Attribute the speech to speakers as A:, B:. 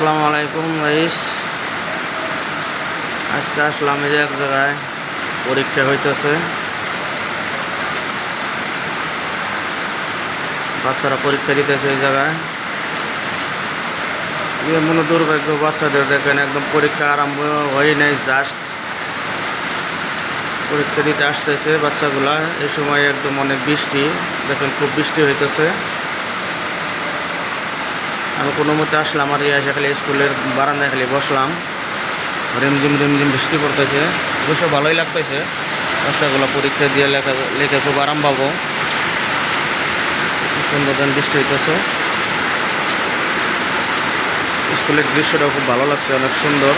A: আসসালামু আলাইকুম গাইস। আজকে আসলাম এই যে এক জায়গায় পরীক্ষা হইতেছে। বাচ্চারা পরীক্ষা দিতেছে এই জায়গায়। মনে দুর্ভাগ্য, বাচ্চাদের দেখেন একদম পরীক্ষা আরম্ভ হয় নাই, জাস্ট পরীক্ষা দিতে আসতেছে বাচ্চাগুলা। এই সময় একদম অনেক বৃষ্টি, দেখেন খুব বৃষ্টি হইতেছে। আমি কোনো মতে আসলাম আর এসে খালি স্কুলের বারান্দায় খালি বসলাম। রিমঝিম রিমঝিম বৃষ্টি পড়তেছে, অবশ্য ভালোই লাগতেছে। বাচ্চাগুলো পরীক্ষা দিয়ে লেখে খুব আরাম পাবো। সুন্দর বৃষ্টি হইতেছে, স্কুলের দৃশ্যটাও খুব ভালো লাগছে, অনেক সুন্দর।